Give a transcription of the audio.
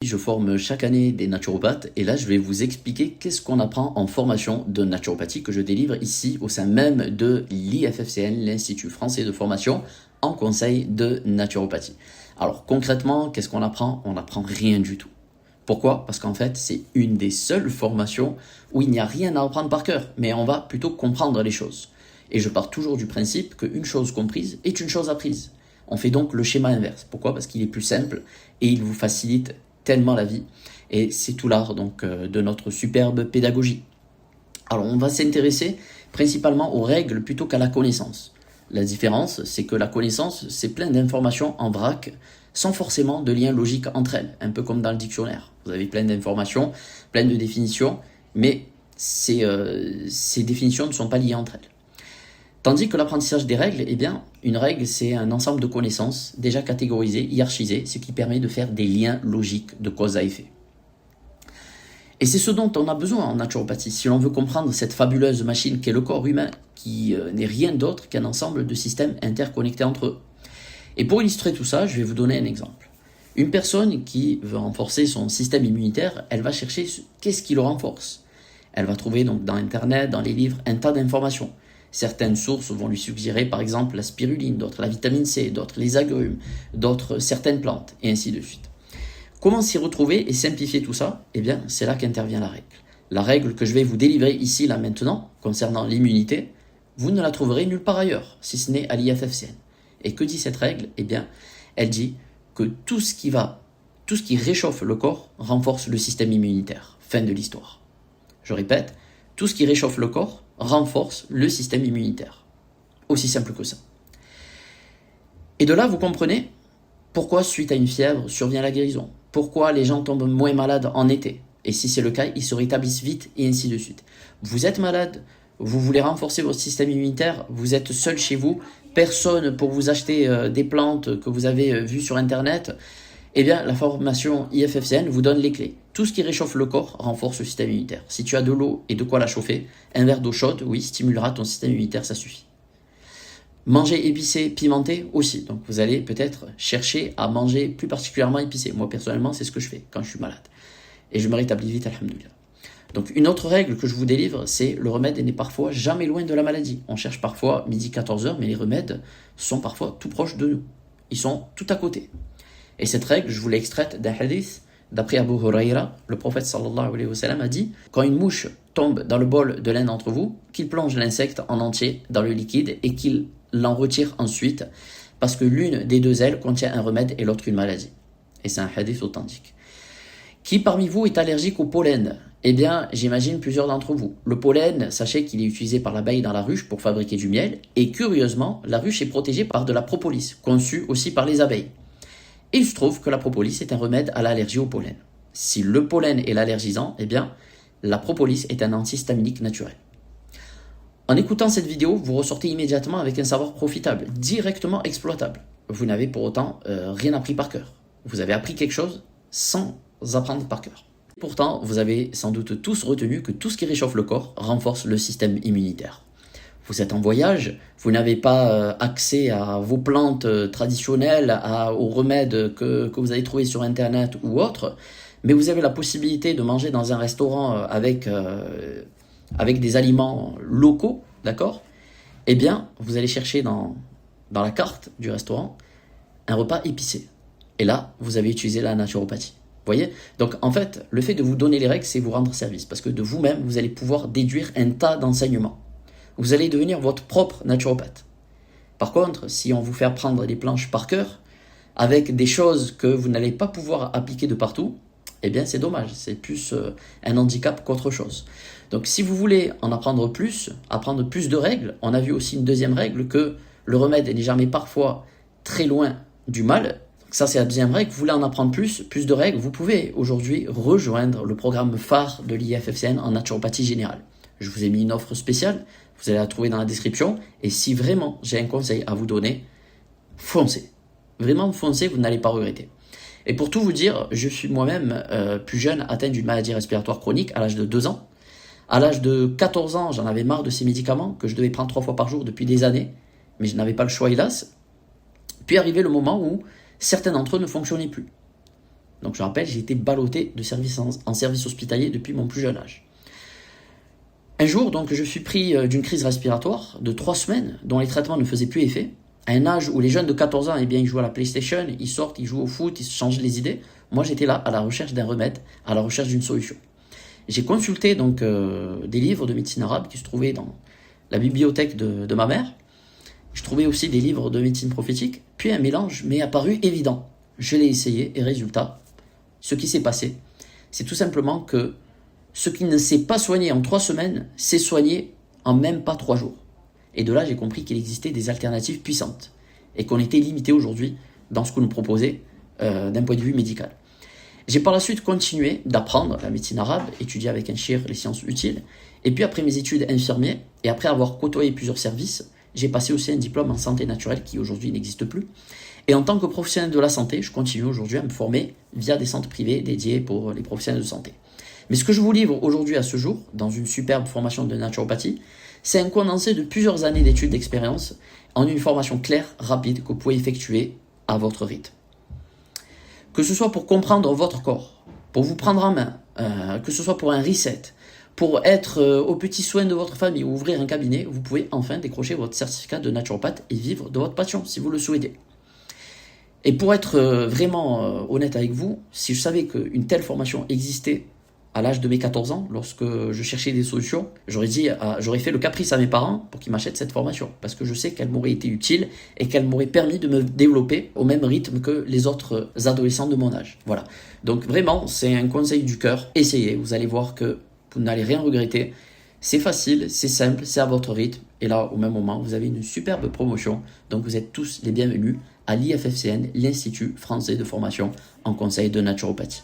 je forme chaque année des naturopathes et là je vais vous expliquer qu'est-ce qu'on apprend en formation de naturopathie que je délivre ici au sein même de l'IFFCN, l'Institut français de formation en conseil de naturopathie. Alors concrètement, qu'est-ce qu'on apprend? On n'apprend rien du tout. Pourquoi? Parce qu'en fait, c'est une des seules formations où il n'y a rien à apprendre par cœur, mais on va plutôt comprendre les choses. Et je pars toujours du principe qu'une chose comprise est une chose apprise. On fait donc le schéma inverse. Pourquoi? Parce qu'il est plus simple et il vous facilite tellement la vie. Et c'est tout l'art donc de notre superbe pédagogie. Alors on va s'intéresser principalement aux règles plutôt qu'à la connaissance. La différence, c'est que la connaissance, c'est plein d'informations en vrac, sans forcément de lien logique entre elles, un peu comme dans le dictionnaire. Vous avez plein d'informations, plein de définitions, mais ces définitions ne sont pas liées entre elles. Tandis que l'apprentissage des règles, eh bien, une règle, c'est un ensemble de connaissances déjà catégorisées, hiérarchisées, ce qui permet de faire des liens logiques de cause à effet. Et c'est ce dont on a besoin en naturopathie, si l'on veut comprendre cette fabuleuse machine qu'est le corps humain, qui n'est rien d'autre qu'un ensemble de systèmes interconnectés entre eux. Et pour illustrer tout ça, je vais vous donner un exemple. Une personne qui veut renforcer son système immunitaire, elle va chercher qu'est-ce qui le renforce. Elle va trouver donc dans Internet, dans les livres, un tas d'informations. Certaines sources vont lui suggérer par exemple la spiruline, d'autres la vitamine C, d'autres les agrumes, d'autres certaines plantes, et ainsi de suite. Comment s'y retrouver et simplifier tout ça? Eh bien, c'est là qu'intervient la règle. La règle que je vais vous délivrer ici, là, maintenant, concernant l'immunité, vous ne la trouverez nulle part ailleurs, si ce n'est à l'IFFCN. Et que dit cette règle? Eh bien, elle dit que tout ce qui réchauffe le corps renforce le système immunitaire. Fin de l'histoire. Je répète, tout ce qui réchauffe le corps renforce le système immunitaire. Aussi simple que ça. Et de là, vous comprenez pourquoi, suite à une fièvre, survient la guérison. Pourquoi les gens tombent moins malades en été. Et si c'est le cas, ils se rétablissent vite et ainsi de suite. Vous êtes malade, vous voulez renforcer votre système immunitaire, vous êtes seul chez vous, personne pour vous acheter des plantes que vous avez vues sur Internet. Eh bien, la formation IFFCN vous donne les clés. Tout ce qui réchauffe le corps renforce le système immunitaire. Si tu as de l'eau et de quoi la chauffer, un verre d'eau chaude, oui, stimulera ton système immunitaire, ça suffit. Manger épicé, pimenté aussi. Donc vous allez peut-être chercher à manger plus particulièrement épicé. Moi personnellement, c'est ce que je fais quand je suis malade. Et je me rétablis vite, alhamdoulilah. Donc une autre règle que je vous délivre, c'est le remède n'est parfois jamais loin de la maladie. On cherche parfois midi 14h, mais les remèdes sont parfois tout proches de nous. Ils sont tout à côté. Et cette règle, je vous l'ai extraite d'un hadith. D'après Abu Huraira, le prophète sallallahu alayhi wa sallam a dit « Quand une mouche tombe dans le bol de l'un d'entre vous, qu'il plonge l'insecte en entier dans le liquide et qu'il l'en retire ensuite, parce que l'une des deux ailes contient un remède et l'autre une maladie. » Et c'est un hadith authentique. Qui parmi vous est allergique au pollen? Eh bien, j'imagine plusieurs d'entre vous. Le pollen, sachez qu'il est utilisé par l'abeille dans la ruche pour fabriquer du miel, et curieusement, la ruche est protégée par de la propolis, conçue aussi par les abeilles. Et il se trouve que la propolis est un remède à l'allergie au pollen. Si le pollen est l'allergisant, eh bien, la propolis est un antihistaminique naturel. En écoutant cette vidéo, vous ressortez immédiatement avec un savoir profitable, directement exploitable. Vous n'avez pour autant rien appris par cœur. Vous avez appris quelque chose sans apprendre par cœur. Pourtant, vous avez sans doute tous retenu que tout ce qui réchauffe le corps renforce le système immunitaire. Vous êtes en voyage, vous n'avez pas accès à vos plantes traditionnelles, aux remèdes que vous allez trouver sur Internet ou autre, mais vous avez la possibilité de manger dans un restaurant avec des aliments locaux, d'accord? Eh bien, vous allez chercher dans la carte du restaurant un repas épicé. Et là, vous avez utilisé la naturopathie. Vous voyez? Donc, en fait, le fait de vous donner les règles, c'est vous rendre service. Parce que de vous-même, vous allez pouvoir déduire un tas d'enseignements. Vous allez devenir votre propre naturopathe. Par contre, si on vous fait apprendre les planches par cœur, avec des choses que vous n'allez pas pouvoir appliquer de partout, eh bien c'est dommage, c'est plus un handicap qu'autre chose. Donc si vous voulez en apprendre plus de règles, on a vu aussi une deuxième règle que le remède n'est jamais parfois très loin du mal. Ça c'est la deuxième règle. Vous voulez en apprendre plus de règles, vous pouvez aujourd'hui rejoindre le programme phare de l'IFFCN en naturopathie générale. Je vous ai mis une offre spéciale, vous allez la trouver dans la description. Et si vraiment j'ai un conseil à vous donner, foncez. Vraiment foncez, vous n'allez pas regretter. Et pour tout vous dire, je suis moi-même plus jeune atteint d'une maladie respiratoire chronique à l'âge de 2 ans. À l'âge de 14 ans, j'en avais marre de ces médicaments que je devais prendre 3 fois par jour depuis des années. Mais je n'avais pas le choix hélas. Puis arrivé le moment où certains d'entre eux ne fonctionnaient plus. Donc je rappelle, j'ai été ballotté de service en service hospitalier depuis mon plus jeune âge. Un jour, donc, je suis pris d'une crise respiratoire de 3 semaines dont les traitements ne faisaient plus effet. À un âge où les jeunes de 14 ans, eh bien, ils jouent à la PlayStation, ils sortent, ils jouent au foot, ils se changent les idées. Moi, j'étais là à la recherche d'un remède, à la recherche d'une solution. J'ai consulté donc des livres de médecine arabe qui se trouvaient dans la bibliothèque de ma mère. Je trouvais aussi des livres de médecine prophétique. Puis un mélange m'est apparu évident. Je l'ai essayé et résultat, ce qui s'est passé, c'est tout simplement que ce qui ne s'est pas soigné en 3 semaines s'est soigné en même pas 3 jours. Et de là, j'ai compris qu'il existait des alternatives puissantes et qu'on était limité aujourd'hui dans ce qu'on nous proposait d'un point de vue médical. J'ai par la suite continué d'apprendre la médecine arabe, étudier avec un shir les sciences utiles, et puis après mes études infirmier, et après avoir côtoyé plusieurs services, j'ai passé aussi un diplôme en santé naturelle qui aujourd'hui n'existe plus. Et en tant que professionnel de la santé, je continue aujourd'hui à me former via des centres privés dédiés pour les professionnels de santé. Mais ce que je vous livre aujourd'hui à ce jour, dans une superbe formation de naturopathie, c'est un condensé de plusieurs années d'études d'expérience en une formation claire, rapide, que vous pouvez effectuer à votre rythme. Que ce soit pour comprendre votre corps, pour vous prendre en main, que ce soit pour un reset, pour être aux petits soins de votre famille ou ouvrir un cabinet, vous pouvez enfin décrocher votre certificat de naturopathe et vivre de votre passion si vous le souhaitez. Et pour être vraiment honnête avec vous, si je savais qu'une telle formation existait à l'âge de mes 14 ans, lorsque je cherchais des solutions, j'aurais fait le caprice à mes parents pour qu'ils m'achètent cette formation, parce que je sais qu'elle m'aurait été utile et qu'elle m'aurait permis de me développer au même rythme que les autres adolescents de mon âge. Voilà. Donc vraiment, c'est un conseil du cœur. Essayez, vous allez voir que vous n'allez rien regretter. C'est facile, c'est simple, c'est à votre rythme. Et là, au même moment, vous avez une superbe promotion. Donc vous êtes tous les bienvenus à l'IFFCN, l'Institut français de formation en conseil de naturopathie.